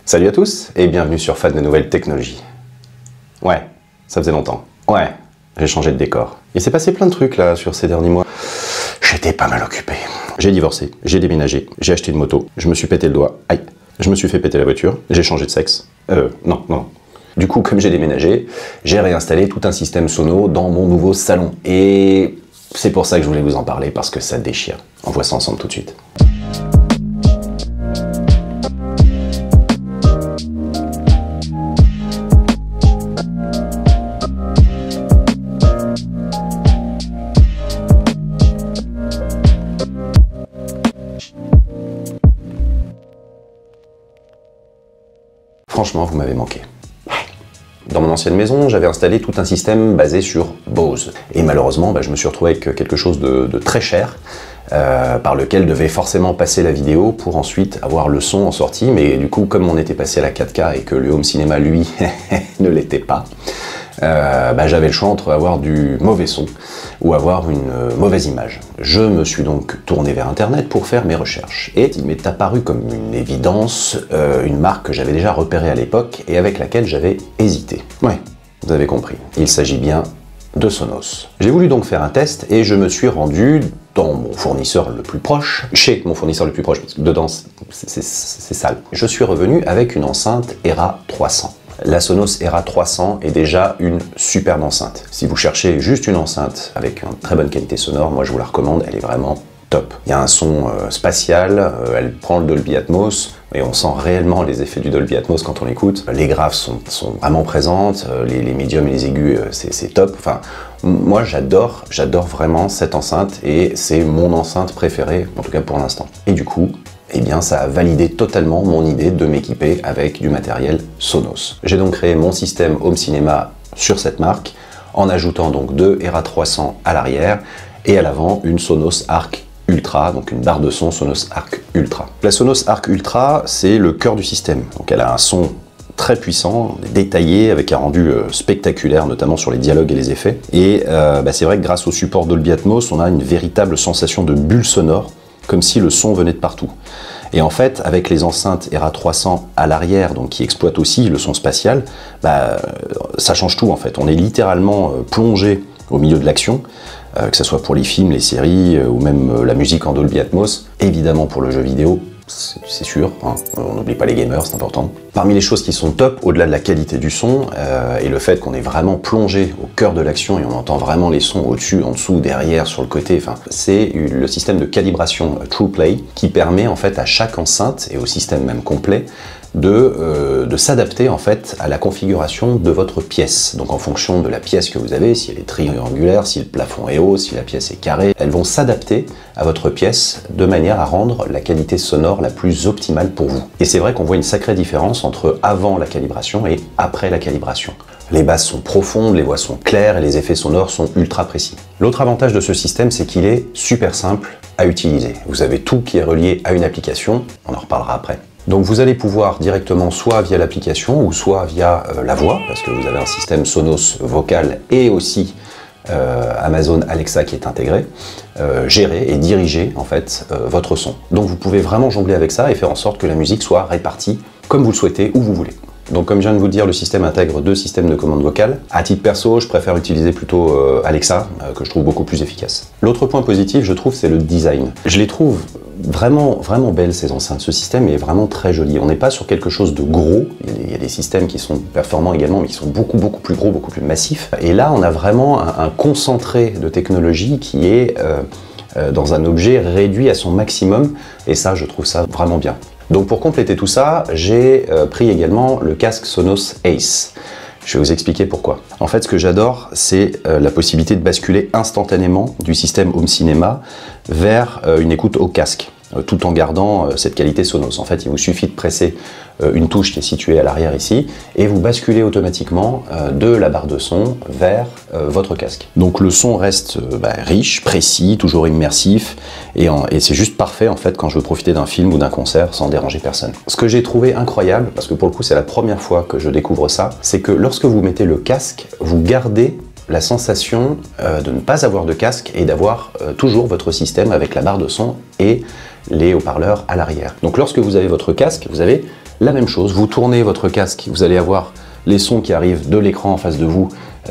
Salut à tous et bienvenue sur Fan de Nouvelles Technologies. Ouais, ça faisait longtemps. Ouais, j'ai changé de décor. Il s'est passé plein de trucs là sur ces derniers mois. J'étais pas mal occupé. J'ai divorcé, j'ai déménagé, j'ai acheté une moto, je me suis pété le doigt, aïe, je me suis fait péter la voiture, j'ai changé de sexe. Non. Du coup, comme j'ai déménagé, j'ai réinstallé tout un système sono dans mon nouveau salon. Et c'est pour ça que je voulais vous en parler, parce que ça déchire. On voit ça ensemble tout de suite. Franchement, vous m'avez manqué. Dans mon ancienne maison, j'avais installé tout un système basé sur Bose. Et malheureusement, je me suis retrouvé avec quelque chose de très cher, par lequel devait forcément passer la vidéo pour ensuite avoir le son en sortie. Mais du coup, comme on était passé à la 4K et que le home cinéma, lui, ne l'était pas, j'avais le choix entre avoir du mauvais son ou avoir une mauvaise image. Je me suis donc tourné vers Internet pour faire mes recherches. Et il m'est apparu comme une évidence une marque que j'avais déjà repérée à l'époque et avec laquelle j'avais hésité. Ouais, vous avez compris. Il s'agit bien de Sonos. J'ai voulu donc faire un test et je me suis rendu dans mon fournisseur le plus proche, chez mon fournisseur le plus proche, parce que dedans c'est sale. Je suis revenu avec une enceinte Era 300. La Sonos Era 300 est déjà une superbe enceinte. Si vous cherchez juste une enceinte avec une très bonne qualité sonore, moi je vous la recommande, elle est vraiment top. Il y a un son spatial, elle prend le Dolby Atmos, et on sent réellement les effets du Dolby Atmos quand on l'écoute. Les graves sont vraiment présentes, les médiums et les aigus, c'est top. Enfin, moi j'adore vraiment cette enceinte, et c'est mon enceinte préférée, en tout cas pour l'instant. Et du coup, eh bien ça a validé totalement mon idée de m'équiper avec du matériel Sonos. J'ai donc créé mon système home cinéma sur cette marque, en ajoutant donc deux Era 300 à l'arrière, et à l'avant une Sonos Arc Ultra, donc une barre de son Sonos Arc Ultra. La Sonos Arc Ultra, c'est le cœur du système. Donc elle a un son très puissant, détaillé, avec un rendu spectaculaire, notamment sur les dialogues et les effets. Et c'est vrai que grâce au support Dolby Atmos, on a une véritable sensation de bulle sonore, comme si le son venait de partout. Et en fait, avec les enceintes Era 300 à l'arrière, donc qui exploitent aussi le son spatial, ça change tout en fait. On est littéralement plongé au milieu de l'action, que ce soit pour les films, les séries, ou même la musique en Dolby Atmos. Évidemment pour le jeu vidéo, c'est sûr, hein. On n'oublie pas les gamers, c'est important. Parmi les choses qui sont top, au-delà de la qualité du son, et le fait qu'on est vraiment plongé au cœur de l'action et on entend vraiment les sons au-dessus, en dessous, derrière, sur le côté, c'est le système de calibration TruePlay qui permet en fait à chaque enceinte, et au système même complet, de s'adapter en fait à la configuration de votre pièce. Donc en fonction de la pièce que vous avez, si elle est triangulaire, si le plafond est haut, si la pièce est carrée, elles vont s'adapter à votre pièce de manière à rendre la qualité sonore la plus optimale pour vous. Et c'est vrai qu'on voit une sacrée différence entre avant la calibration et après la calibration. Les basses sont profondes, les voix sont claires et les effets sonores sont ultra précis. L'autre avantage de ce système, c'est qu'il est super simple à utiliser. Vous avez tout qui est relié à une application, on en reparlera après. Donc vous allez pouvoir directement, soit via l'application ou soit via la voix, parce que vous avez un système Sonos vocal et aussi Amazon Alexa qui est intégré, gérer et diriger en fait votre son. Donc vous pouvez vraiment jongler avec ça et faire en sorte que la musique soit répartie comme vous le souhaitez, où vous voulez. Donc comme je viens de vous le dire, le système intègre deux systèmes de commande vocale. À titre perso, je préfère utiliser plutôt Alexa, que je trouve beaucoup plus efficace. L'autre point positif, je trouve, c'est le design. Je les trouve vraiment belles ces enceintes. Ce système est vraiment très joli. On n'est pas sur quelque chose de gros. Il y a des systèmes qui sont performants également, mais qui sont beaucoup plus gros, beaucoup plus massifs. Et là, on a vraiment un concentré de technologie qui est dans un objet réduit à son maximum. Et ça, je trouve ça vraiment bien. Donc pour compléter tout ça, j'ai pris également le casque Sonos Ace. Je vais vous expliquer pourquoi. En fait, ce que j'adore, c'est la possibilité de basculer instantanément du système home cinéma vers une écoute au casque, tout en gardant cette qualité Sonos. En fait, il vous suffit de presser une touche qui est située à l'arrière ici, et vous basculez automatiquement de la barre de son vers votre casque. Donc le son reste riche, précis, toujours immersif, et c'est juste parfait en fait quand je veux profiter d'un film ou d'un concert sans déranger personne. Ce que j'ai trouvé incroyable, parce que pour le coup c'est la première fois que je découvre ça, c'est que lorsque vous mettez le casque, vous gardez la sensation de ne pas avoir de casque et d'avoir toujours votre système avec la barre de son et les haut-parleurs à l'arrière. Donc lorsque vous avez votre casque, vous avez La même chose, vous tournez votre casque, vous allez avoir les sons qui arrivent de l'écran en face de vous,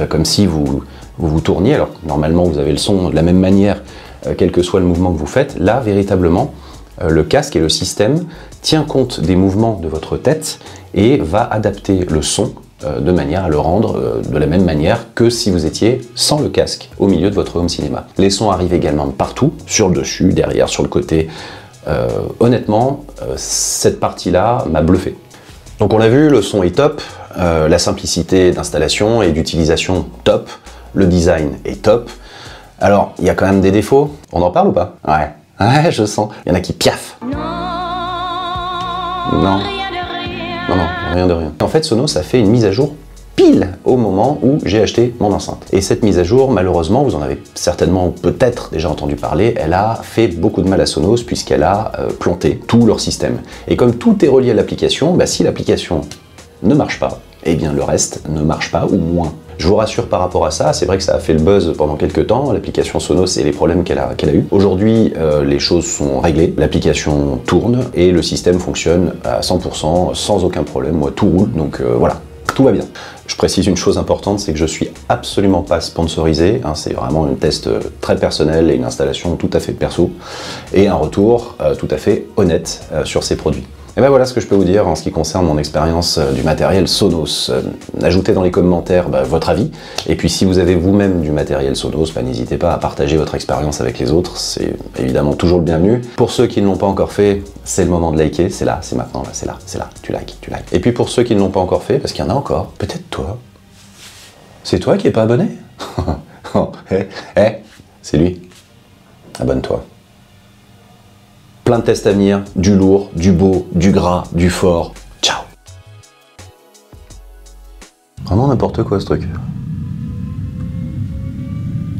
comme si vous tourniez. Alors normalement vous avez le son de la même manière, quel que soit le mouvement que vous faites. Là, véritablement, le casque et le système tient compte des mouvements de votre tête et va adapter le son de manière à le rendre de la même manière que si vous étiez sans le casque au milieu de votre home cinéma. Les sons arrivent également de partout, sur le dessus, derrière, sur le côté. Honnêtement, cette partie-là m'a bluffé. Donc on l'a vu, le son est top, la simplicité d'installation et d'utilisation top, le design est top. Alors, il y a quand même des défauts, on en parle ou pas? Ouais. Ouais, je sens. Il y en a qui piaffent. Non. Non, rien de rien. En fait, Sonos a fait une mise à jour pile au moment où j'ai acheté mon enceinte. Et cette mise à jour, malheureusement, vous en avez certainement peut-être déjà entendu parler, elle a fait beaucoup de mal à Sonos puisqu'elle a planté tout leur système. Et comme tout est relié à l'application, bah, si l'application ne marche pas, eh bien le reste ne marche pas ou moins. Je vous rassure par rapport à ça, c'est vrai que ça a fait le buzz pendant quelques temps, l'application Sonos et les problèmes qu'elle a eu. Aujourd'hui, les choses sont réglées, l'application tourne et le système fonctionne à 100% sans aucun problème, moi tout roule, donc voilà, tout va bien. Je précise une chose importante, c'est que je suis absolument pas sponsorisé, hein, c'est vraiment un test très personnel et une installation tout à fait perso, et un retour tout à fait honnête sur ces produits. Et ben voilà ce que je peux vous dire en ce qui concerne mon expérience du matériel Sonos. Ajoutez dans les commentaires votre avis, et puis si vous avez vous-même du matériel Sonos, n'hésitez pas à partager votre expérience avec les autres, c'est évidemment toujours le bienvenu. Pour ceux qui ne l'ont pas encore fait, c'est le moment de liker, c'est là, c'est maintenant, là, c'est là, tu likes. Et puis pour ceux qui ne l'ont pas encore fait, parce qu'il y en a encore, peut-être toi, c'est toi qui n'es pas abonné? C'est lui, abonne-toi. Plein de tests à venir, du lourd, du beau, du gras, du fort. Ciao. Vraiment n'importe quoi ce truc.